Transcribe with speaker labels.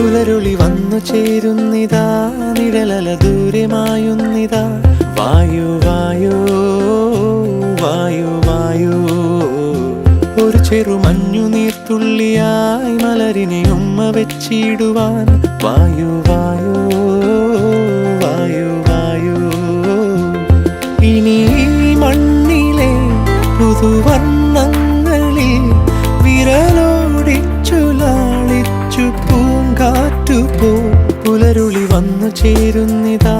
Speaker 1: പുലരുളി വന്നു ചേരുന്നിതാ, നിഴലല ദൂരെ മായുന്നിതാ. വായു വായു വായു വായു, ഒരു ചെറു മഞ്ഞു നീർത്തുള്ളിയായി മലരിനെ ഉമ്മ വെച്ചിടുവാൻ. വായു വായു വായു വായു, ഇനി മണ്ണിലെ പുതുവർണ്ണങ്ങളിൽ വിരലോടിച്ചു ലാളിച്ചു പൂങ്കാറ്റുപോ. പുലരുളി വന്നു ചേരുന്നിതാ,